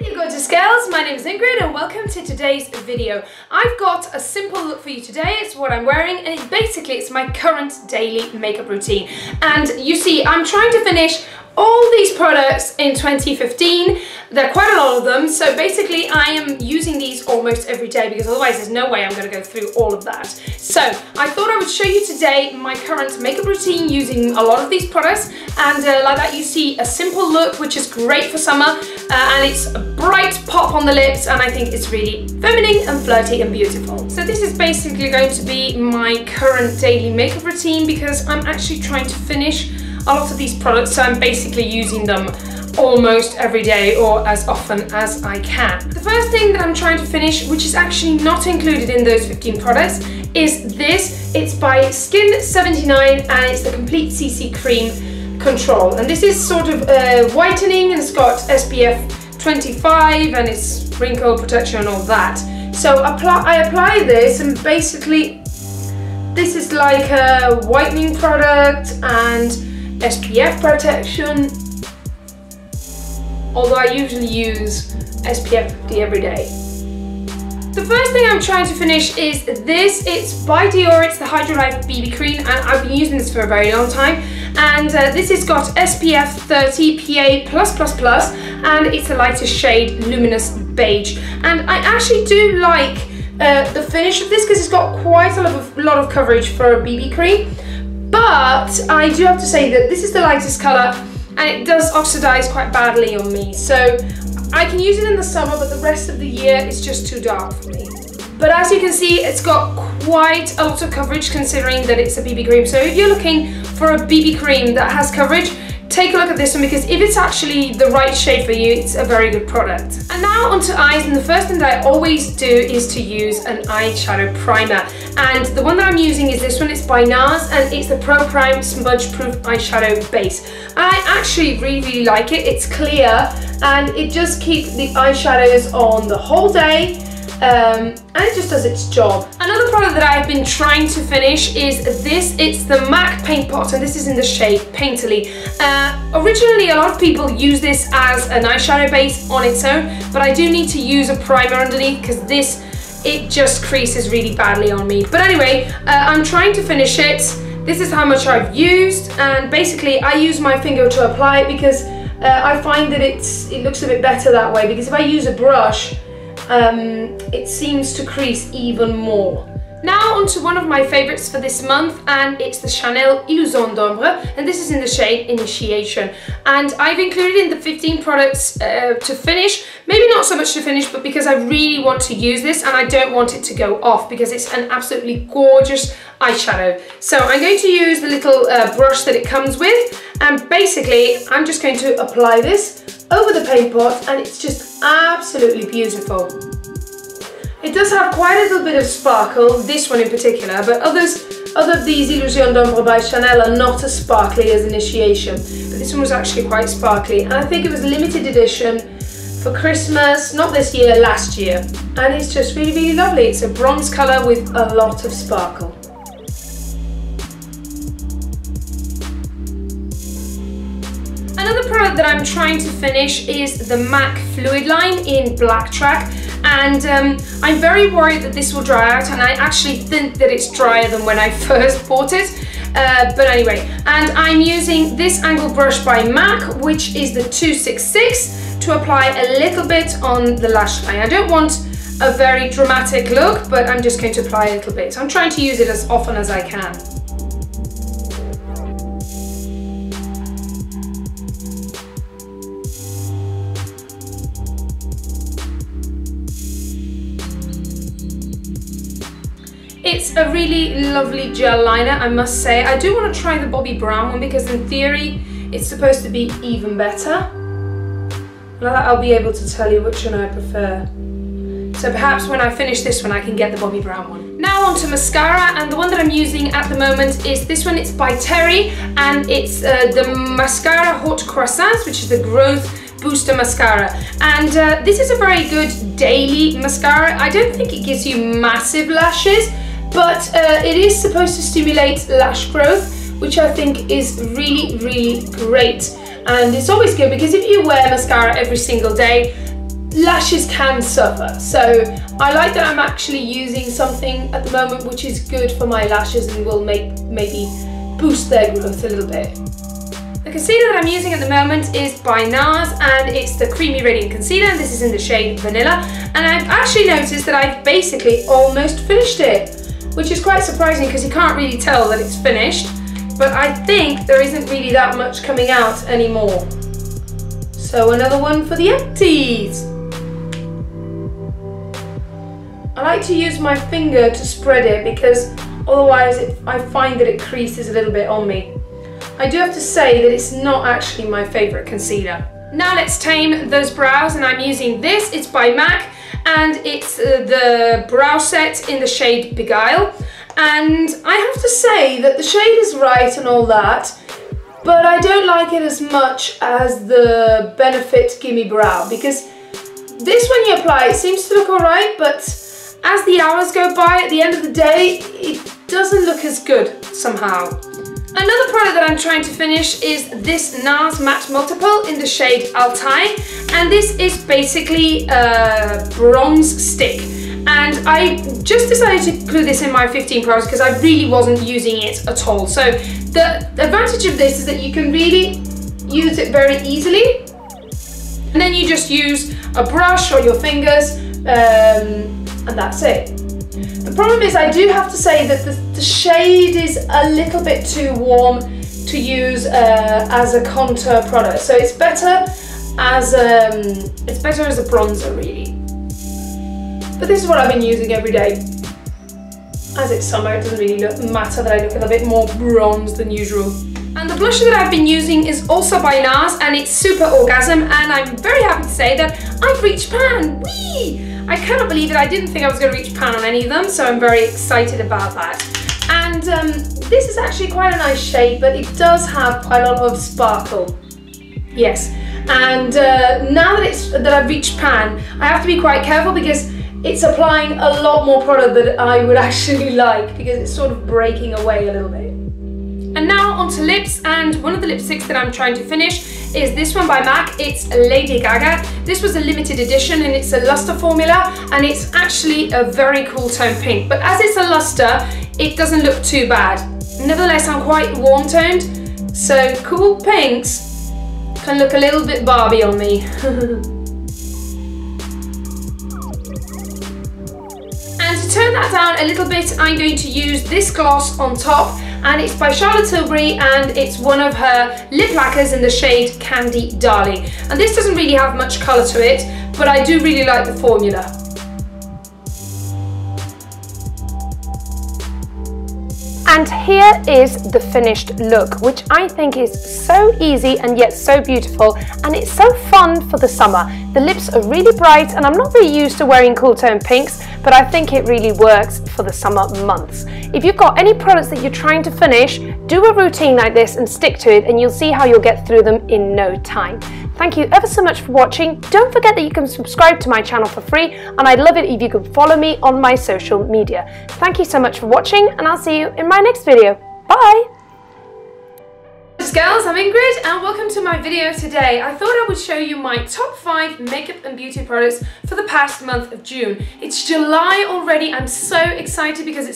Hey gorgeous girls, my name is Ingrid and welcome to today's video. I've got a simple look for you today. It's what I'm wearing and it's my current daily makeup routine. And you see, I'm trying to finish all these products in 2015. There are quite a lot of them, so basically I am using these almost every day because otherwise there's no way I'm going to go through all of that. So I thought I would show you today my current makeup routine using a lot of these products, and like that you see a simple look which is great for summer, and it's a bright pop on the lips, and I think it's really feminine and flirty and beautiful. So this is basically going to be my current daily makeup routine because I'm actually trying to finish a lot of these products, so I'm basically using them almost every day or as often as I can. The first thing that I'm trying to finish, which is actually not included in those 15 products, is this. It's by Skin 79 and it's the Complete CC Cream Control. And this is sort of whitening, and it's got SPF 25 and it's wrinkle protection and all that. So I apply this, and basically this is like a whitening product and SPF protection, although I usually use SPF 50 every day. The first thing I'm trying to finish is this. It's by Dior, it's the Hydro Life BB Cream, and I've been using this for a very long time. And this has got SPF 30 PA+++, and it's a lighter shade, luminous beige. And I actually do like the finish of this because it's got quite a lot of coverage for a BB cream. But I do have to say that this is the lightest colour and it does oxidize quite badly on me. So I can use it in the summer, but the rest of the year it's just too dark for me. But as you can see, it's got quite a lot of coverage considering that it's a BB cream. So if you're looking for a BB cream that has coverage, take a look at this one, because if it's actually the right shade for you, it's a very good product. And now onto eyes, and the first thing that I always do is to use an eyeshadow primer. And the one that I'm using is this one. It's by NARS and it's the Pro Prime Smudge Proof Eyeshadow Base. And I actually really like it. It's clear and it just keeps the eyeshadows on the whole day. And it just does its job. Another product that I've been trying to finish is this. It's the MAC Paint Pot, and this is in the shade Painterly. Originally, a lot of people use this as an eyeshadow base on its own, but I do need to use a primer underneath because it just creases really badly on me. But anyway, I'm trying to finish it. This is how much I've used, and basically I use my finger to apply it because I find that it looks a bit better that way, because if I use a brush, it seems to crease even more. Now onto one of my favorites for this month, and it's the Chanel Illusion d'Ombre, and this is in the shade Initiation. And I've included in the 15 products to finish, maybe not so much to finish, but because I really want to use this and I don't want it to go off because it's an absolutely gorgeous eyeshadow. So I'm going to use the little brush that it comes with, and basically I'm just going to apply this over the paint pot, and it's just absolutely beautiful. It does have quite a little bit of sparkle, this one in particular, but other of these Illusion d'Ombre by Chanel are not as sparkly as Initiation. But this one was actually quite sparkly, and I think it was a limited edition for Christmas, not this year, last year. And it's just really lovely. It's a bronze colour with a lot of sparkle. Another product that I'm trying to finish is the MAC Fluid line in Black Track, and I'm very worried that this will dry out, and I actually think that it's drier than when I first bought it, but anyway. And I'm using this angle brush by MAC, which is the 266, to apply a little bit on the lash line. I don't want a very dramatic look, but I'm just going to apply a little bit. I'm trying to use it as often as I can. It's a really lovely gel liner, I must say. I do want to try the Bobbi Brown one because in theory it's supposed to be even better. Now that I'll be able to tell you which one I prefer. So perhaps when I finish this one I can get the Bobbi Brown one. Now on to mascara, and the one that I'm using at the moment is this one. It's by Terry, and it's the Mascara Haute Croissance, which is the Growth Booster Mascara. And this is a very good daily mascara. I don't think it gives you massive lashes, but it is supposed to stimulate lash growth, which I think is really great. And it's always good because if you wear mascara every single day, lashes can suffer. So I like that I'm actually using something at the moment which is good for my lashes and will maybe boost their growth a little bit. The concealer that I'm using at the moment is by NARS, and it's the Creamy Radiant Concealer, and this is in the shade Vanilla. And I've actually noticed that I've basically almost finished it, which is quite surprising because you can't really tell that it's finished. But I think there isn't really that much coming out anymore. So another one for the empties. I like to use my finger to spread it because otherwise I find that it creases a little bit on me. I do have to say that it's not actually my favourite concealer. Now let's tame those brows, and I'm using this. It's by MAC, and it's the brow set in the shade Beguile. And I have to say that the shade is right and all that, but I don't like it as much as the Benefit Gimme Brow, because this, when you apply, it seems to look alright, but as the hours go by, at the end of the day, it doesn't look as good somehow. Another product that I'm trying to finish is this NARS Matte Multiple in the shade Altai, and this is basically a bronze stick. And I just decided to include this in my 15 products because I really wasn't using it at all. So the advantage of this is that you can really use it very easily, and then you just use a brush or your fingers, and that's it. The problem is, I do have to say that the shade is a little bit too warm to use as a contour product. So it's better as a bronzer, really. But this is what I've been using every day. As it's summer, it doesn't really matter that I look a little bit more bronzed than usual. And the blusher that I've been using is also by NARS, and it's Super Orgasm, and I'm very happy to say that I've reached pan. Whee! I cannot believe it. I didn't think I was going to reach pan on any of them, so I'm very excited about that. And this is actually quite a nice shade, but it does have quite a lot of sparkle. Yes, and now that I've reached pan, I have to be quite careful because it's applying a lot more product than I would actually like, because it's sort of breaking away a little bit. And now onto lips, and one of the lipsticks that I'm trying to finish is this one by MAC. It's Lady Gaga. This was a limited edition, and it's a luster formula, and it's actually a very cool tone pink. But as it's a luster, it doesn't look too bad. Nevertheless, I'm quite warm toned, so cool pinks can look a little bit Barbie on me. And to turn that down a little bit, I'm going to use this gloss on top, and it's by Charlotte Tilbury, and it's one of her lip lacquers in the shade Candy Darling. And this doesn't really have much colour to it, but I do really like the formula. And here is the finished look, which I think is so easy and yet so beautiful, and it's so fun for the summer. The lips are really bright, and I'm not really used to wearing cool tone pinks, but I think it really works for the summer months. If you've got any products that you're trying to finish, do a routine like this and stick to it, and you'll see how you'll get through them in no time. Thank you ever so much for watching. Don't forget that you can subscribe to my channel for free, and I'd love it if you could follow me on my social media. Thank you so much for watching, and I'll see you in my next video. Bye! Girls, I'm Ingrid, and welcome to my video today. I thought I would show you my top 5 makeup and beauty products for the past month of June. It's July already. I'm so excited because it's